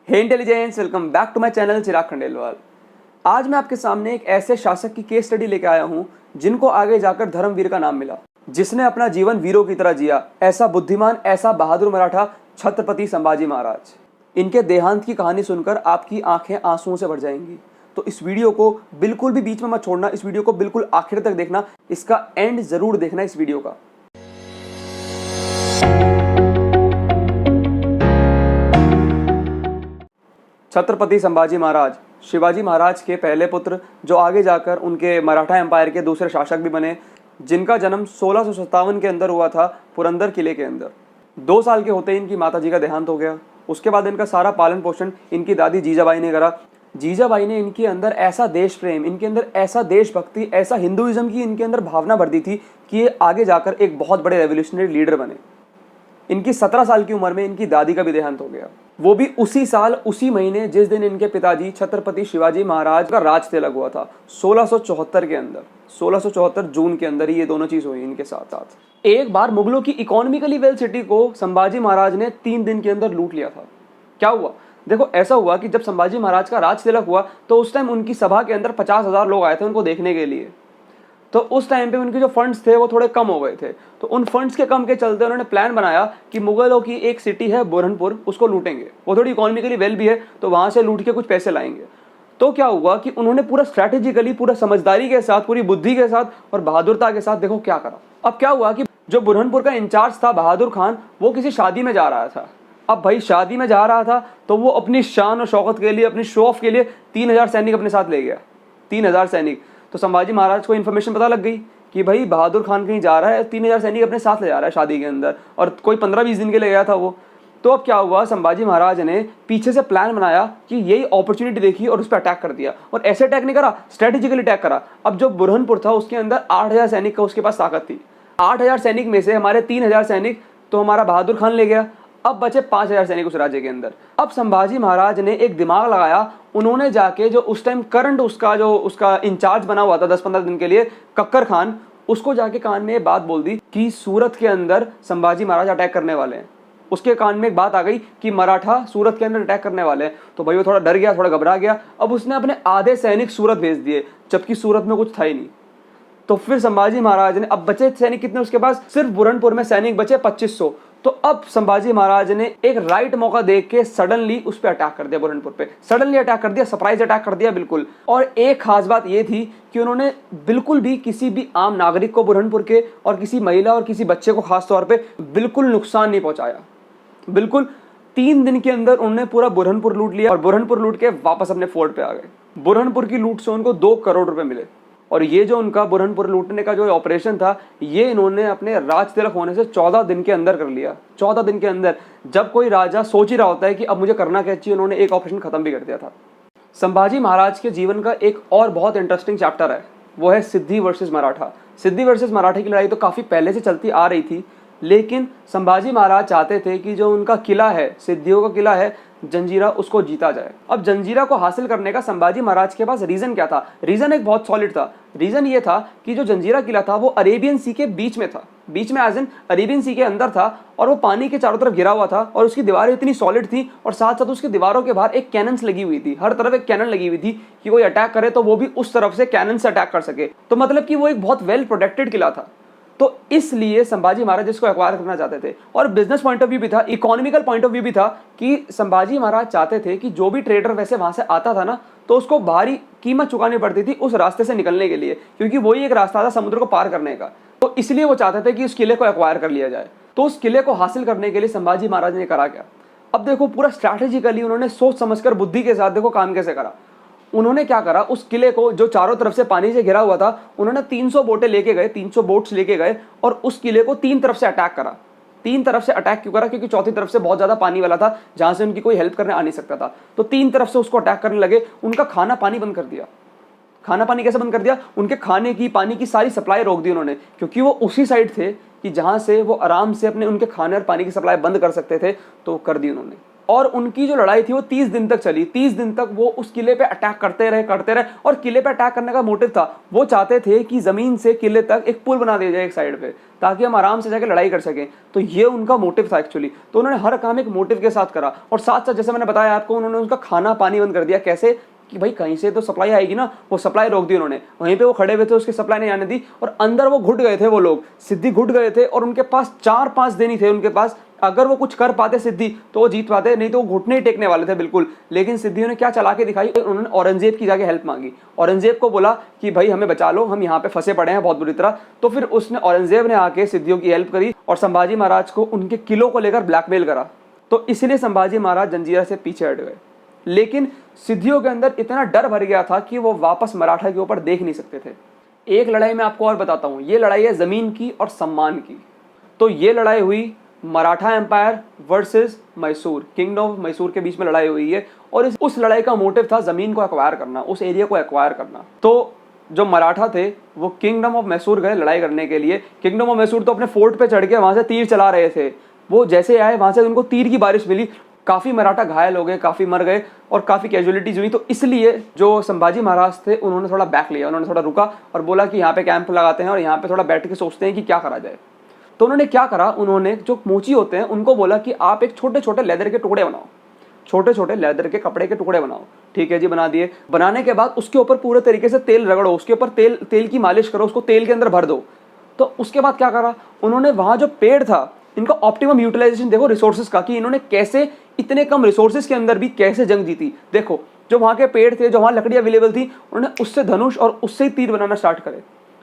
Hey intelligence, welcome back to my channel Chirag Khandelwal. आज मैं आपके सामने एक ऐसे शासक की केस स्टडी लेके आया हूँ जिनको आगे जाकर धर्मवीर का नाम मिला, जिसने अपना जीवन वीरों की तरह जिया। ऐसा बुद्धिमान, ऐसा बहादुर मराठा छत्रपति संभाजी महाराज। इनके देहांत की कहानी सुनकर आपकी आंखें आंसुओं से भर जाएंगी। तो इस वीडियो को बिल्कुल भी बीच में मत छोड़ना, इस वीडियो को बिल्कुल आखिर तक देखना, इसका एंड जरूर देखना इस वीडियो का। छत्रपति संभाजी महाराज शिवाजी महाराज के पहले पुत्र, जो आगे जाकर उनके मराठा एम्पायर के दूसरे शासक भी बने, जिनका जन्म 1657 के अंदर हुआ था पुरंदर किले के अंदर। 2 साल के होते ही इनकी माताजी का देहांत हो गया। उसके बाद इनका सारा पालन पोषण इनकी दादी जीजाबाई ने करा। जीजाबाई ने इनके अंदर ऐसा देश प्रेम, इनके अंदर ऐसा देशभक्ति, ऐसा हिंदुइज्म की इनके अंदर भावना भर दी थी कि ये आगे जाकर एक बहुत बड़े रेवोल्यूशनरी लीडर बने। इनकी 17 साल की उम्र में इनकी दादी का भी देहांत हो गया, वो भी उसी साल उसी महीने जिस दिन इनके पिताजी छत्रपति शिवाजी महाराज का राज तिलक हुआ था, 1674 के अंदर। 1674 जून के अंदर ही ये दोनों चीज हुई इनके साथ साथ। एक बार मुगलों की इकोनॉमिकली वेल सिटी को संभाजी महाराज ने 3 दिन के अंदर लूट लिया था। क्या हुआ? देखो, ऐसा हुआ कि जब संभाजी महाराज का राज तिलक हुआ तो उस टाइम उनकी सभा के अंदर 50,000 लोग आए थे उनको देखने के लिए। तो उस टाइम पे उनके जो फंड्स थे वो थोड़े कम हो गए थे। तो उन फंड्स के कम के चलते उन्होंने प्लान बनाया कि मुगलों की एक सिटी है बुरहानपुर, उसको लूटेंगे। वो थोड़ी इकोनॉमिकली वेल भी है, तो वहां से लूट के कुछ पैसे लाएंगे। तो क्या हुआ कि उन्होंने पूरा स्ट्रैटेजिकली, पूरा समझदारी के साथ, पूरी बुद्धि के साथ और बहादुरता के साथ देखो क्या करा। अब क्या हुआ कि जो बुरहानपुर का इंचार्ज था बहादुर खान, वो किसी शादी में जा रहा था। अब भाई शादी में जा रहा था तो वो अपनी शान और शौकत के लिए, अपनी शो ऑफ के लिए 3000 सैनिक अपने साथ ले गया। 3000 सैनिक। तो संभाजी महाराज को इन्फॉर्मेशन पता लग गई कि भाई बहादुर खान कहीं जा रहा है, 3000 सैनिक अपने साथ ले जा रहा है शादी के अंदर, और कोई 15-20 दिन के लिए गया था वो। तो अब क्या हुआ, संभाजी महाराज ने पीछे से प्लान बनाया कि यही अपॉर्चुनिटी देखी और उस पर अटैक कर दिया। और ऐसे अटैक नहीं करा, स्ट्रेटेजिकली अटैक करा। अब जो बुरहानपुर था उसके अंदर 8000 सैनिक का उसके पास ताकत थी। 8000 सैनिक में से हमारे 3000 सैनिक तो हमारा बहादुर खान ले गया। अब बचे 5000 सैनिक उस राज्य के अंदर। अब संभाजी महाराज ने एक दिमाग लगाया, उन्होंने जाके जो उस टाइम करंट उसका इंचार्ज बना हुआ था 10-15 दिन के लिए, कक्कर खान, उसको जाके कान में ये बात बोल दी कि सूरत के अंदर संभाजी महाराज अटैक करने वाले हैं। उसके कान में एक बात आ गई कि मराठा सूरत के अंदर अटैक करने वाले हैं। तो भाई वो थोड़ा डर गया, थोड़ा घबरा गया। अब उसने अपने आधे सैनिक सूरत भेज दिए, जबकि सूरत में कुछ था ही नहीं। तो फिर संभाजी महाराज ने, अब बचे सैनिक कितने उसके पास, सिर्फ बुरहानपुर में सैनिक बचे 2500। तो अब संभाजी महाराज ने एक राइट मौका देख के सडनली उस पर अटैक कर दिया, बुरहानपुर पे सडनली अटैक कर दिया, सरप्राइज अटैक कर दिया बिल्कुल। और एक खास बात ये थी कि उन्होंने बिल्कुल भी किसी भी आम नागरिक को बुरहानपुर के, और किसी महिला और किसी बच्चे को खास तौर पे बिल्कुल नुकसान नहीं पहुंचाया। बिल्कुल 3 दिन के अंदर उन्होंने पूरा बुरहानपुर लूट लिया और बुरहानपुर लूट के वापस अपने फोर्ट पे आ गए। बुरहानपुर की लूट से उनको 2 करोड़ रुपए मिले। और ये जो उनका बुरहानपुर लूटने का जो ऑपरेशन था, ये इन्होंने अपने राज तिलक होने से 14 दिन के अंदर कर लिया। 14 दिन के अंदर, जब कोई राजा सोच ही रहा होता है कि अब मुझे करना क्या चाहिए, उन्होंने एक ऑपरेशन खत्म भी कर दिया था। संभाजी महाराज के जीवन का एक और बहुत इंटरेस्टिंग चैप्टर है, वो है सिद्धि वर्सेस मराठा। सिद्धि वर्सेस मराठा की लड़ाई तो काफी पहले से चलती आ रही थी, लेकिन संभाजी महाराज चाहते थे कि जो उनका किला है, सिद्धियों का किला है जंजीरा, उसको जीता जाए। अब जंजीरा को हासिल करने का संभाजी महाराज के पास रीजन क्या था? रीजन एक बहुत सॉलिड था। रीजन ये था कि जो जंजीरा किला था वो अरेबियन सी के बीच में था, बीच में एज इन अरेबियन सी के अंदर था, और वो पानी के चारों तरफ घिरा हुआ था, और उसकी दीवारें इतनी सॉलिड थी, और साथ साथ उसकी दीवारों के बाहर एक कैनन्स लगी हुई थी। हर तरफ एक कैनन लगी हुई थी कि कोई अटैक करे तो वो भी उस तरफ से कैनन से अटैक कर सके। तो मतलब कि वो एक बहुत वेल प्रोटेक्टेड किला था। तो इसलिए संभाजी महाराज इसको एक्वायर करना चाहते थे। और बिजनेस पॉइंट ऑफ व्यू भी था, इकोनॉमिकल पॉइंट ऑफ व्यू भी था कि संभाजी महाराज चाहते थे कि जो भी ट्रेडर वैसे वहां से आता था ना, तो उसको भारी कीमत चुकानी पड़ती थी उस रास्ते से निकलने के लिए, क्योंकि वही एक रास्ता था समुद्र को पार करने का। तो इसलिए वो चाहते थे कि उस किले को एक्वायर कर लिया जाए। तो उस किले को हासिल करने के लिए संभाजी महाराज ने करा क्या? अब देखो, पूरा स्ट्रैटेजिकली उन्होंने सोच समझकर, बुद्धि के साथ देखो काम कैसे करा। उन्होंने क्या करा, उस किले को जो चारों तरफ से पानी से घिरा हुआ था, उन्होंने 300 बोटें लेके गए, 300 बोट्स लेके गए, और उस किले को 3 तरफ से अटैक करा। 3 तरफ से अटैक क्यों करा? क्योंकि चौथी तरफ से बहुत ज्यादा पानी वाला था, जहां से उनकी कोई हेल्प करने आ नहीं सकता था। तो 3 तरफ से उसको अटैक करने लगे। उनका खाना पानी बंद कर दिया। खाना पानी कैसे बंद कर दिया? उनके खाने की, पानी की सारी सप्लाई रोक दी उन्होंने, क्योंकि वो उसी साइड थे कि जहां से वो आराम से अपने उनके खाने और पानी की सप्लाई बंद कर सकते थे। तो कर दी उन्होंने। और उनकी जो लड़ाई थी वो 30 दिन तक चली। 30 दिन तक वो उस किले पे अटैक करते रहे और किले पे अटैक करने का मोटिव था, वो चाहते थे कि जमीन से किले तक एक पुल बना दिया जाए एक साइड पे, ताकि हम आराम से जाके लड़ाई कर सकें। तो ये उनका मोटिव था एक्चुअली। तो उन्होंने हर काम एक मोटिव के साथ करा, और साथ साथ जैसे मैंने बताया आपको, उन्होंने उसका खाना पानी बंद कर दिया। कैसे कि भाई कहीं से तो सप्लाई आएगी ना, वो सप्लाई रोक दी उन्होंने। वहीं पे वो खड़े हुए थे, उसकी सप्लाई नहीं आने दी, और अंदर वो घुट गए थे, वो लोग सिद्धि घुट गए थे, और उनके पास 4-5 दिन ही थे उनके पास। अगर वो कुछ कर पाते सिद्धि तो वो जीत पाते, नहीं तो वो घुटने ही टेकने वाले थे बिल्कुल। लेकिन सिद्धियों ने क्या चला के दिखाई, उन्होंने औरंगजेब की जाके हेल्प मांगी। औरंगजेब को बोला कि भाई हमें बचा लो, हम यहाँ पे फंसे पड़े हैं बहुत बुरी तरह। तो फिर उसने औरंगजेब ने आके सिद्धियों की हेल्प करी और संभाजी महाराज को उनके किलों को लेकर ब्लैकमेल करा। तो इसलिए संभाजी महाराज जंजीरा से पीछे हट गए। लेकिन सिद्धियों के अंदर इतना डर भर गया था कि वो वापस मराठा के ऊपर देख नहीं सकते थे। एक लड़ाई मैं आपको और बताता हूँ, ये लड़ाई है जमीन की और सम्मान की। तो ये लड़ाई हुई Maratha empire versus Mysore, kingdom of Mysore के बीच में लड़ाई हुई है। और उस लड़ाई का मोटिव था जमीन को एक्वायर करना, उस एरिया को एक्वायर करना। तो जो मराठा थे वो किंगडम ऑफ मैसूर गए लड़ाई करने के लिए। किंगडम ऑफ मैसूर तो अपने फोर्ट पे चढ़ के वहां से तीर चला रहे थे। वो जैसे आए वहां से उनको तीर की बारिश मिली, काफी मराठा घायल हो गए, काफी मर गए और काफी कैजुअलिटीज हुई। तो इसलिए जो संभाजी महाराज थे उन्होंने थोड़ा बैक लिया, उन्होंने थोड़ा रुका और बोला कि यहाँ पे कैंप लगाते हैं और यहाँ पे थोड़ा बैठ के सोचते हैं कि क्या करा जाए। तो उन्होंने क्या करा, उन्होंने जो मोची होते हैं उनको बोला कि आप एक छोटे छोटे लेदर के टुकड़े बनाओ, छोटे छोटे लेदर के कपड़े के टुकड़े बनाओ। ठीक है जी, बना दिए। बनाने के बाद उसके ऊपर पूरे तरीके से तेल रगड़ो, उसके ऊपर तेल की मालिश करो, उसको तेल के अंदर भर दो। तो उसके बाद क्या करा उन्होंने, वहां जो पेड़ था इनका ऑप्टिमम यूटिलाइजेशन देखो रिसोर्सेज का, कि इन्होंने कैसे इतने कम रिसोर्सेज के अंदर भी कैसे जंग जीती। देखो जो वहां के पेड़ थे, जो वहां लकड़ी अवेलेबल थी, उन्होंने उससे धनुष और उससे ही तीर बनाना स्टार्ट करे।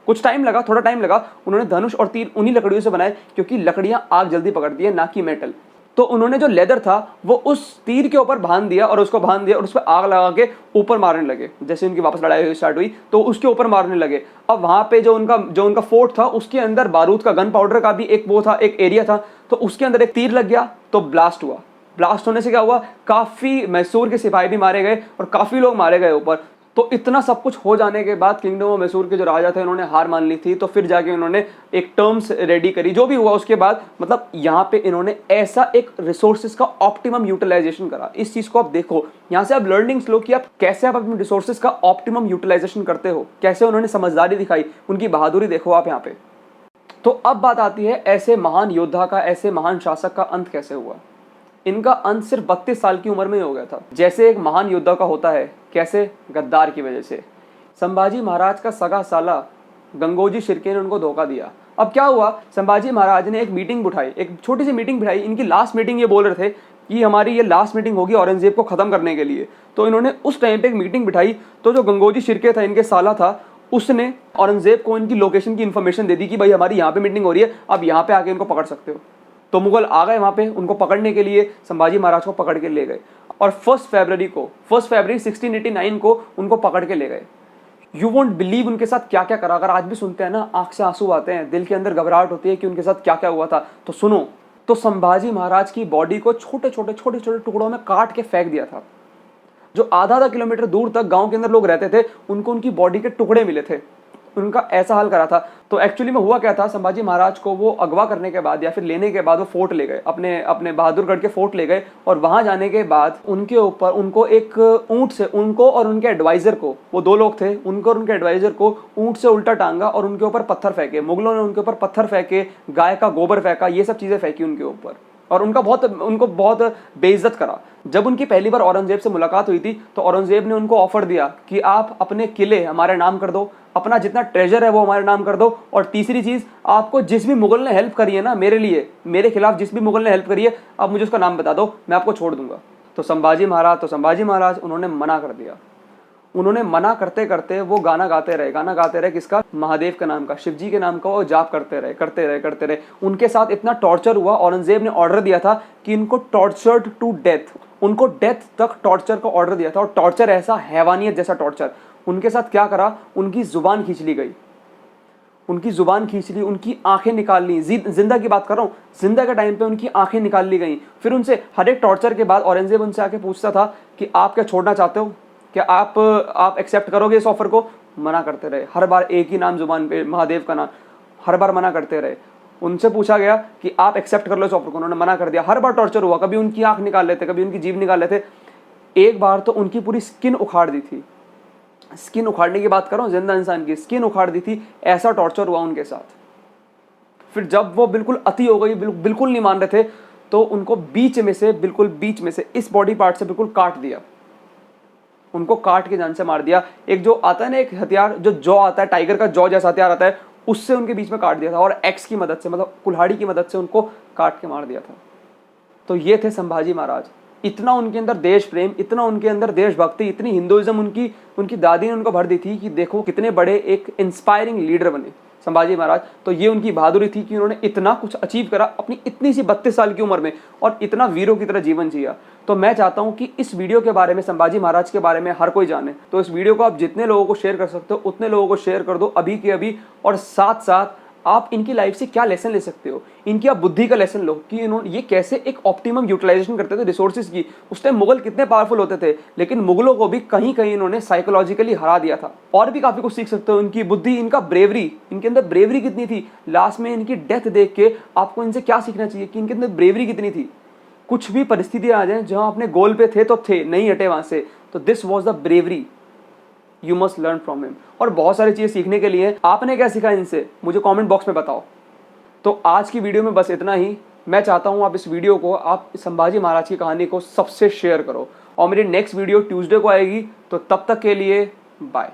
कुछ टाइम लगा, थोड़ा टाइम लगा, उन्होंने धनुष और तीर उन्हीं लकड़ियों से बनाए, क्योंकि लकड़ियां आग जल्दी पकड़ती है, ना कि मेटल। तो उन्होंने जो लेदर था वो उस तीर के ऊपर बांध दिया और उसको बांध दिया और उस पर आग लगा के ऊपर मारने लगे। जैसे उनकी वापस लड़ाई स्टार्ट हुई तो उसके ऊपर मारने लगे। अब वहां पे जो उनका फोर्ट था उसके अंदर बारूद का, गन पाउडर का भी एक वो था, एक एरिया था। तो उसके अंदर एक तीर लग गया तो ब्लास्ट हुआ। ब्लास्ट होने से क्या हुआ, काफी मैसूर के सिपाही भी मारे गए और काफी लोग मारे गए ऊपर। तो इतना सब कुछ हो जाने के बाद किंगडम ऑफ मैसूर के जो राजा थे उन्होंने हार मान ली थी। तो फिर जाके उन्होंने एक टर्म्स रेडी करी, जो भी हुआ उसके बाद, मतलब यहाँ पे इन्होंने ऐसा एक रिसोर्सेज का ऑप्टिमम यूटिलाइजेशन करा। इस चीज को आप देखो, यहाँ से आप लर्निंग्स लो कि आप कैसे आप अपने रिसोर्सेज का ऑप्टिमम यूटिलाइजेशन करते हो, कैसे उन्होंने समझदारी दिखाई, उनकी बहादुरी देखो आप यहाँ पे। तो अब बात आती है ऐसे महान योद्धा का, ऐसे महान शासक का अंत कैसे हुआ। इनका अंत सिर्फ 32 साल की उम्र में हो गया था। जैसे एक महान योद्धा का होता है, कैसे, गद्दार की वजह से। संभाजी महाराज का सगा साला गंगोजी शिर्के ने उनको धोखा दिया। अब क्या हुआ, संभाजी महाराज ने एक मीटिंग बिठाई, एक छोटी सी मीटिंग बिठाई। इनकी लास्ट मीटिंग, ये बोल रहे थे कि हमारी ये लास्ट मीटिंग होगी औरंगजेब को खत्म करने के लिए। तो इन्होंने उस टाइम पे एक मीटिंग बिठाई। तो जो गंगोजी शिर्के था, इनके साला था, उसने औरंगजेब को इनकी लोकेशन की इन्फॉर्मेशन दे दी कि भाई हमारी यहाँ पे मीटिंग हो रही है, आप यहाँ पे आके इनको पकड़ सकते हो। तो मुगल आ गए वहां पे, उनको पकड़ने के लिए संभाजी महाराज को पकड़ के ले गए और 1 फरवरी 1689 को उनको पकड़ के ले गए। यू वोंट बिलीव उनके साथ क्या क्या करा। अगर आज भी सुनते हैं ना, आंख से आंसू आते हैं, दिल के अंदर घबराहट होती है कि उनके साथ क्या क्या हुआ था। तो सुनो, तो संभाजी महाराज की बॉडी को छोटे छोटे टुकड़ों में काट के फेंक दिया था। जो आधा किलोमीटर दूर तक गांव के अंदर लोग रहते थे, उनको उनकी बॉडी के टुकड़े मिले थे। उनका ऐसा हाल करा था। तो एक्चुअली में हुआ क्या था, संभाजी महाराज को वो अगवा करने के बाद या फिर लेने के बाद वो फोर्ट ले गए, अपने बहादुरगढ़ के फोर्ट ले गए। और वहां जाने के बाद उनके ऊपर उनको एक ऊंट से, उनको और उनके एडवाइजर को, वो 2 लोग थे, उनको और उनके एडवाइजर को ऊंट से उल्टा टांगा और उनके ऊपर पत्थर फेंके। मुगलों ने उनके ऊपर पत्थर फेंके, गाय का गोबर फेंका, ये सब चीजें फेंकी उनके ऊपर और उनको बहुत बेइज्जत करा। जब उनकी पहली बार औरंगजेब से मुलाकात हुई थी तो औरंगजेब ने उनको ऑफर दिया कि आप अपने किले हमारे नाम कर दो, अपना जितना ट्रेजर है वो हमारे नाम कर दो, और तीसरी चीज, आपको जिस भी मुगल ने हेल्प करी है ना मेरे लिए, मेरे खिलाफ जिस भी मुगल ने हेल्प करी है, आप मुझे उसका नाम बता दो, मैं आपको छोड़ दूंगा। तो संभाजी महाराज उन्होंने मना कर दिया। उन्होंने मना करते करते वो गाना गाते रहे, किसका, महादेव के नाम का, शिव जी के नाम का। वो जाप करते रहे। उनके साथ इतना टॉर्चर हुआ, औरंगजेब ने ऑर्डर दिया था कि इनको टॉर्चर्ड टू डेथ, उनको डेथ तक टॉर्चर का ऑर्डर दिया था। और टॉर्चर ऐसा हैवानियत जैसा टॉर्चर। उनके साथ क्या करा, उनकी जुबान खींच ली गई, उनकी आंखें निकाल ली। जिंदा की बात कर रहा हूँ, जिंदा के टाइम पे उनकी आंखें निकाल ली गई। फिर उनसे हर एक टॉर्चर के बाद औरंगजेब उनसे आके पूछता था कि आप क्या छोड़ना चाहते हो, क्या आप एक्सेप्ट करोगे इस ऑफर को। मना करते रहे, हर बार एक ही नाम जुबान पे, महादेव का नाम, हर बार मना करते रहे। उनसे पूछा गया कि आप एक्सेप्ट कर लो इस ऑफर को, उन्होंने मना कर दिया। हर बार टॉर्चर हुआ, कभी उनकी आंख निकाल लेते, कभी उनकी जीभ निकाल लेते। एक बार तो उनकी पूरी स्किन उखाड़ दी थी। स्किन उखाड़ने की बात कर रहा हूँ, जिंदा इंसान की स्किन उखाड़ दी थी, ऐसा टॉर्चर हुआ उनके साथ। फिर जब वो बिल्कुल अति हो गई, बिल्कुल नहीं मान रहे थे, तो उनको बीच में से, बिल्कुल बीच में से, इस बॉडी पार्ट से बिल्कुल काट दिया। उनको काट के जान से मार दिया। एक जो आता है ना, एक हथियार जो जॉ आता है, टाइगर का जॉ जैसा हथियार आता है, उससे उनके बीच में काट दिया था, और एक्स की मदद से, मतलब कुल्हाड़ी की मदद से उनको काट के मार दिया था। तो ये थे संभाजी महाराज। इतना उनके अंदर देश प्रेम, इतना उनके अंदर देशभक्ति, इतनी हिंदुइज्म उनकी दादी ने उनको भर दी थी कि देखो कितने बड़े एक इंस्पायरिंग लीडर बने संभाजी महाराज। तो ये उनकी बहादुरी थी कि उन्होंने इतना कुछ अचीव करा अपनी इतनी सी 32 साल की उम्र में, और इतना वीरों की तरह जीवन जिया। तो मैं चाहता हूं कि इस वीडियो के बारे में, संभाजी महाराज के बारे में हर कोई जाने। तो इस वीडियो को आप जितने लोगों को शेयर कर सकते हो उतने लोगों को शेयर कर दो अभी के अभी। और साथ साथ आप इनकी लाइफ से क्या लेसन ले सकते हो, इनकी आप बुद्धि का लेसन लो कि इन्होंने ये कैसे एक ऑप्टिमम यूटिलाइजेशन करते थे रिसोर्सेज की। उस टाइम मुगल कितने पावरफुल होते थे, लेकिन मुगलों को भी कहीं कहीं इन्होंने साइकोलॉजिकली हरा दिया था। और भी काफी कुछ सीख सकते हो, इनकी बुद्धि, इनका ब्रेवरी, इनके अंदर ब्रेवरी कितनी थी। लास्ट में इनकी डेथ देख के आपको इनसे क्या सीखना चाहिए कि इनके अंदर ब्रेवरी कितनी थी। कुछ भी परिस्थिति आ जाए, जहां अपने गोल पे थे तो थे, नहीं हटे वहां से, तो this was the bravery, you must learn from him. और बहुत सारी चीजें सीखने के लिए आपने क्या सीखा इनसे, मुझे कमेंट बॉक्स में बताओ। तो आज की वीडियो में बस इतना ही। मैं चाहता हूं आप इस वीडियो को, आप संभाजी महाराज की कहानी को सबसे शेयर करो। और मेरी नेक्स्ट वीडियो ट्यूसडे को आएगी। तो तब तक के लिए बाय।